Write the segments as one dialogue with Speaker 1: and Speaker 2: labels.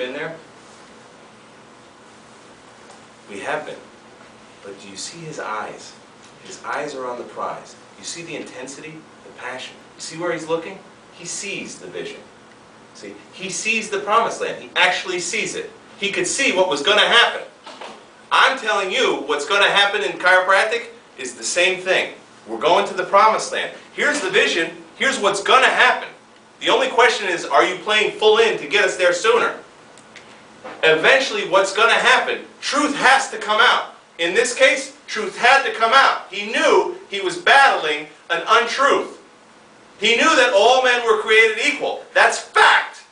Speaker 1: Been there? We have been. But do you see his eyes? His eyes are on the prize. You see the intensity, the passion. You see where he's looking? He sees the vision. See, he sees the promised land. He actually sees it. He could see what was going to happen. I'm telling you, what's going to happen in chiropractic is the same thing. We're going to the promised land. Here's the vision. Here's what's going to happen. The only question is, are you playing full in to get us there sooner? Eventually, what's going to happen? Truth has to come out. In this case, truth had to come out. He knew he was battling an untruth. He knew that all men were created equal. That's fact.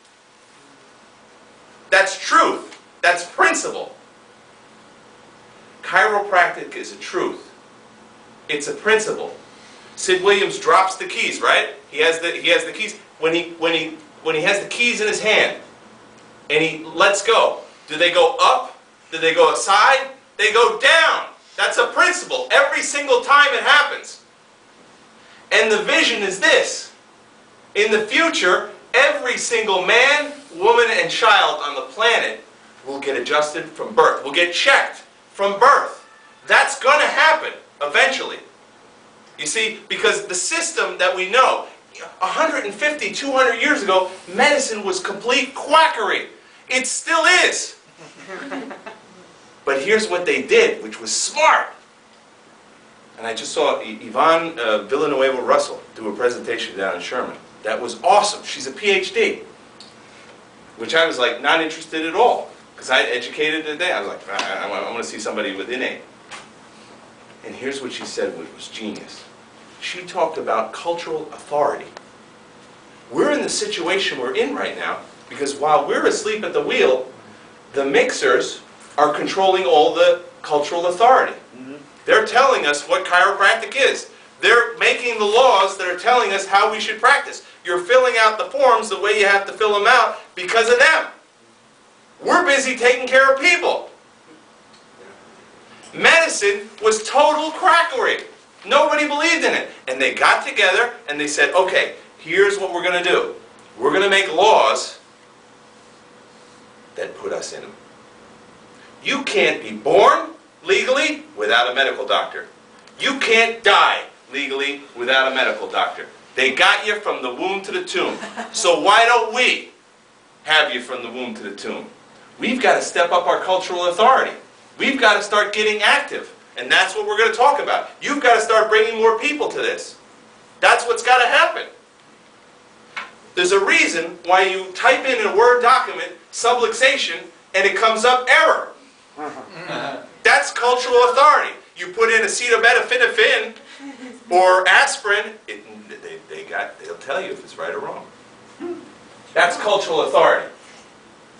Speaker 1: That's truth. That's principle. Chiropractic is a truth. It's a principle. Sid Williams drops the keys, right? He has the keys. When he has the keys in his hand and he lets go, do they go up? Do they go aside? They go down. That's a principle. Every single time it happens. And the vision is this. In the future, every single man, woman, and child on the planet will get adjusted from birth. Will get checked from birth. That's going to happen eventually. You see, because the system that we know, 150, 200 years ago, medicine was complete quackery. It still is. But here's what they did, which was smart. And I just saw Yvonne Villanueva Russell do a presentation down in Sherman. That was awesome. She's a PhD, which I was like not interested at all, because I educated today. I was like, I want to see somebody with innate. And here's what she said, which was genius. She talked about cultural authority. We're in the situation we're in right now because while we're asleep at the wheel, the mixers are controlling all the cultural authority. They're telling us what chiropractic is. They're making the laws that are telling us how we should practice. You're filling out the forms the way you have to fill them out because of them. We're busy taking care of people. Medicine was total crackery. Nobody believed in it. And they got together and they said, okay, here's what we're going to do. We're going to make laws that put us in them. You can't be born legally without a medical doctor. You can't die legally without a medical doctor. They got you from the womb to the tomb. So why don't we have you from the womb to the tomb? We've got to step up our cultural authority. We've got to start getting active. And that's what we're going to talk about. You've got to start bringing more people to this. That's what's got to happen. There's a reason why you type in a Word document, subluxation, and it comes up error. That's cultural authority. You put in acetaminophen or aspirin, they'll tell you if it's right or wrong. That's cultural authority.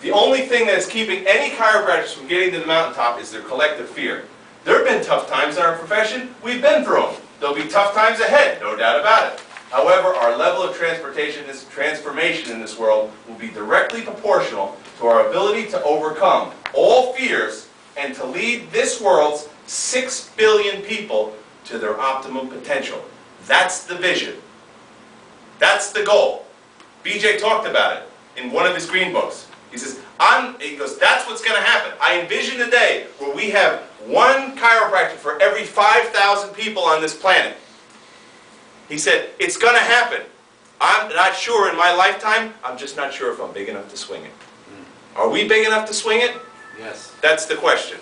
Speaker 1: The only thing that is keeping any chiropractors from getting to the mountaintop is their collective fear. There have been tough times in our profession. We've been through them. There'll be tough times ahead, no doubt about it. However, our level of transformation in this world will be directly proportional to our ability to overcome all fears and to lead this world's 6 billion people to their optimum potential. That's the vision. That's the goal. BJ talked about it in one of his green books. He says, he goes, that's what's going to happen. I envision a day where we have one chiropractor for every 5,000 people on this planet. He said, it's going to happen. I'm not sure in my lifetime. I'm just not sure if I'm big enough to swing it. Are we big enough to swing it?
Speaker 2: Yes.
Speaker 1: That's the question.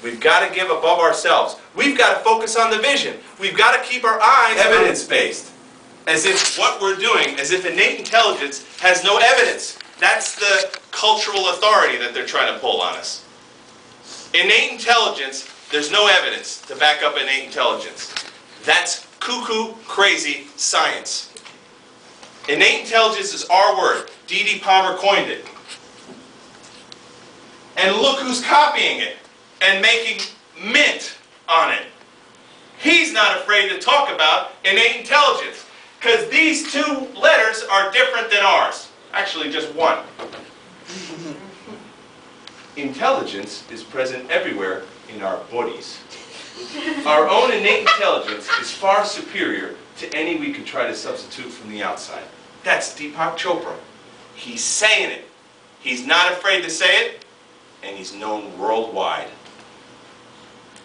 Speaker 1: We've got to give above ourselves. We've got to focus on the vision. We've got to keep our eyes evidence-based. As if what we're doing, as if innate intelligence has no evidence. That's the cultural authority that they're trying to pull on us. Innate intelligence, there's no evidence to back up innate intelligence. That's cuckoo, crazy science. Innate intelligence is our word. D.D. Palmer coined it. And look who's copying it and making mint on it. He's not afraid to talk about innate intelligence because these two letters are different than ours. Actually, just one. Intelligence is present everywhere in our bodies. Our own innate intelligence is far superior to any we could try to substitute from the outside. That's Deepak Chopra. He's saying it. He's not afraid to say it, and he's known worldwide.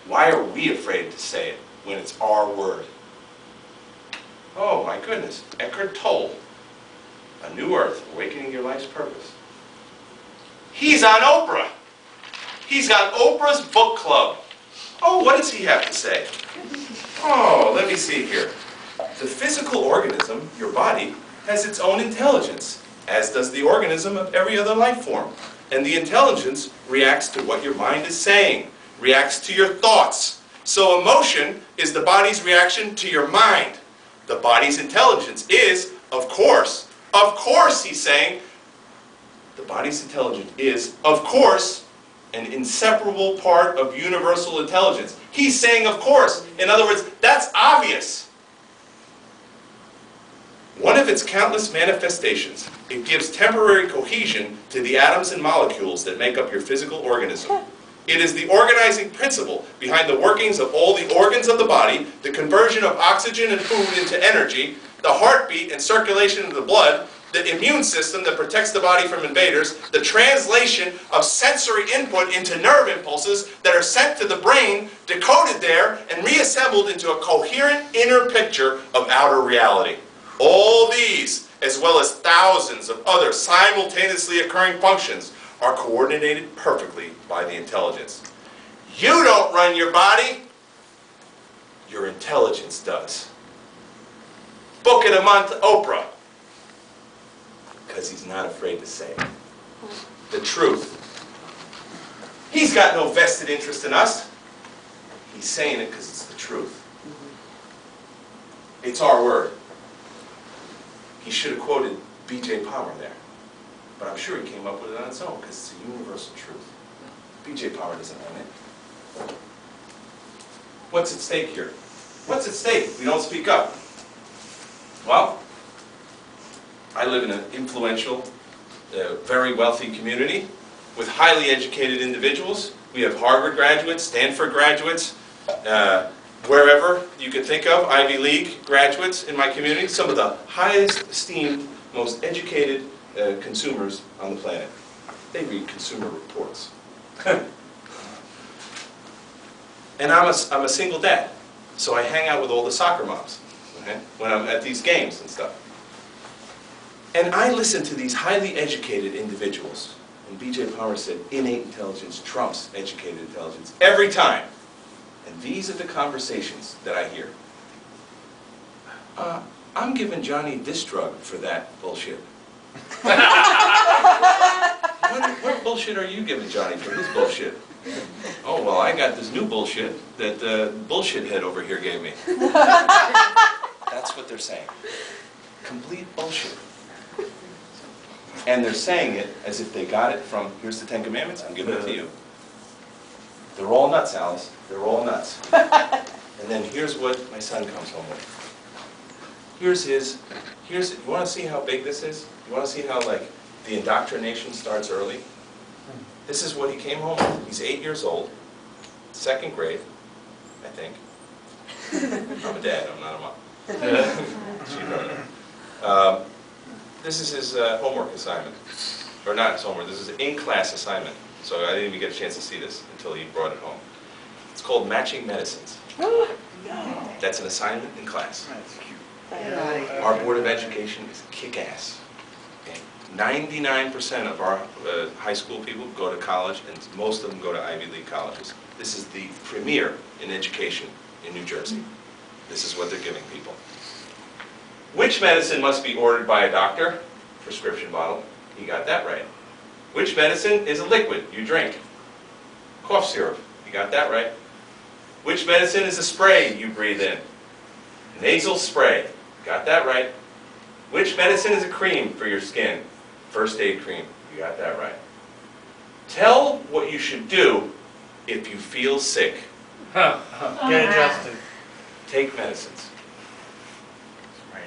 Speaker 1: Why are we afraid to say it when it's our word? Oh my goodness, Eckhart Tolle, A New Earth, Awakening Your Life's Purpose. He's on Oprah. He's got Oprah's book club. Oh, what does he have to say? Oh, let me see here. The physical organism, your body, has its own intelligence, as does the organism of every other life form. And the intelligence reacts to what your mind is saying, reacts to your thoughts. So emotion is the body's reaction to your mind. The body's intelligence is, of course, he's saying, the body's intelligence is, of course, an inseparable part of universal intelligence. He's saying, of course. In other words, that's obvious. One of its countless manifestations, it gives temporary cohesion to the atoms and molecules that make up your physical organism. It is the organizing principle behind the workings of all the organs of the body, the conversion of oxygen and food into energy, the heartbeat and circulation of the blood, the immune system that protects the body from invaders, the translation of sensory input into nerve impulses that are sent to the brain, decoded there, and reassembled into a coherent inner picture of outer reality. All these, as well as thousands of other simultaneously occurring functions, are coordinated perfectly by the intelligence. You don't run your body, your intelligence does. Book it a month, Oprah. Because he's not afraid to say it. The truth. He's got no vested interest in us. He's saying it because it's the truth. It's our word. He should have quoted B.J. Palmer there. But I'm sure he came up with it on its own because it's a universal truth. B.J. Palmer doesn't own it. What's at stake here? What's at stake if we don't speak up? Well, I live in an influential, very wealthy community with highly educated individuals. We have Harvard graduates, Stanford graduates, wherever you could think of, Ivy League graduates in my community, some of the highest esteemed, most educated consumers on the planet. They read Consumer Reports. And I'm a single dad, so I hang out with all the soccer moms, okay, when I'm at these games and stuff. And I listen to these highly educated individuals. And B.J. Palmer said, innate intelligence trumps educated intelligence every time. And these are the conversations that I hear. I'm giving Johnny this drug for that bullshit. What bullshit are you giving Johnny for his bullshit? Oh, well, I got this new bullshit that the bullshit head over here gave me. That's what they're saying. Complete bullshit. And they're saying it as if they got it from, here's the Ten Commandments, I'm giving it to you. They're all nuts, Alice. They're all nuts. And then here's what my son comes home with. You want to see how big this is? You want to see how, like, the indoctrination starts early? This is what he came home with. He's 8 years old, 2nd grade, I think. I'm a dad, I'm not a mom. She wrote it. This is his homework assignment. Or not his homework, this is an in-class assignment. So I didn't even get a chance to see this until he brought it home. It's called Matching Medicines. That's an assignment in class.
Speaker 2: That's cute.
Speaker 1: Our Board of Education is kick-ass. 99% of our high school people go to college, and most of them go to Ivy League colleges. This is the premier in education in New Jersey. This is what they're giving people. Which medicine must be ordered by a doctor? Prescription bottle. You got that right. Which medicine is a liquid you drink? Cough syrup. You got that right. Which medicine is a spray you breathe in? Nasal spray. Got that right. Which medicine is a cream for your skin? First aid cream. You got that right. Tell what you should do if you feel sick.
Speaker 2: Get adjusted.
Speaker 1: Take medicines.
Speaker 2: Right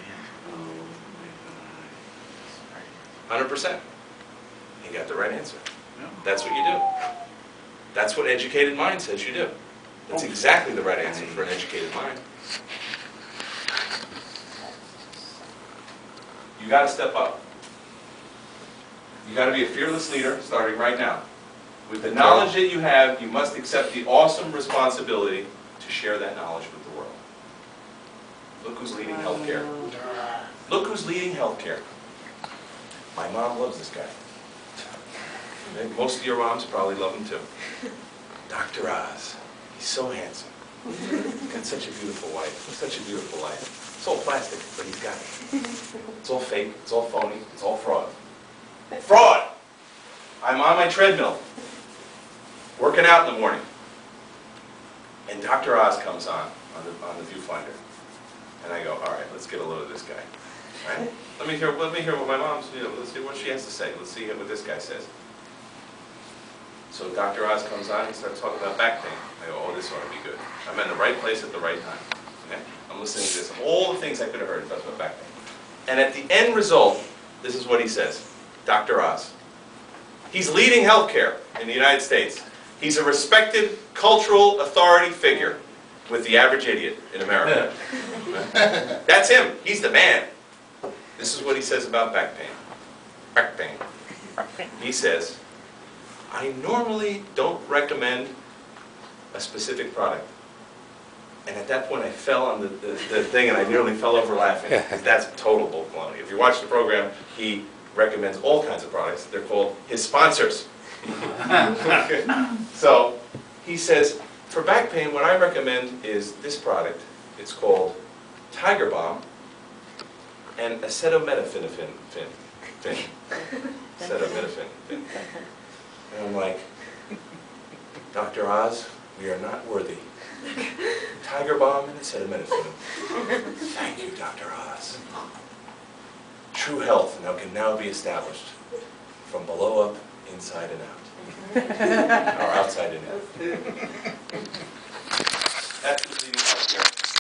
Speaker 2: in.
Speaker 1: 100%. You got the right answer.
Speaker 2: Yeah.
Speaker 1: That's what you do. That's what educated mind says you do. That's exactly the right answer for an educated mind. You got to step up. You got to be a fearless leader starting right now. With the knowledge that you have, you must accept the awesome responsibility to share that knowledge with the world. Look who's leading healthcare. Look who's leading healthcare. My mom loves this guy. Most of your moms probably love him too. Dr. Oz. He's so handsome. He's got such a beautiful wife. Such a beautiful life. It's all plastic, but he's got it. It's all fake. It's all phony. It's all fraud. Fraud! I'm on my treadmill, working out in the morning. And Dr. Oz comes on the viewfinder. And I go, all right, let's get a load of this guy. Right? Let me hear what my mom's, let's see what she has to say. Let's see what this guy says. So Dr. Oz comes on, he starts talking about back pain. I go, oh, this ought to be good. I'm in the right place at the right time. Okay? I'm listening to this. All the things I could have heard about back pain. And at the end result, this is what he says. Dr. Oz. He's leading healthcare in the United States. He's a respected cultural authority figure with the average idiot in America. That's him. He's the man. This is what he says about back pain. Back pain. He says, I normally don't recommend a specific product. And at that point I fell on the thing and I nearly fell over laughing. That's total bull-baloney. If you watch the program, he recommends all kinds of products. They're called his sponsors. So he says, for back pain, what I recommend is this product. It's called Tiger Balm and acetaminophen. Acetaminophen. And I'm like, Dr. Oz, we are not worthy. Tiger Balm and acetaminophen. Thank you, Dr. Oz. True health can now be established from below up, inside and out. Or outside and in. That's the leading healthcare.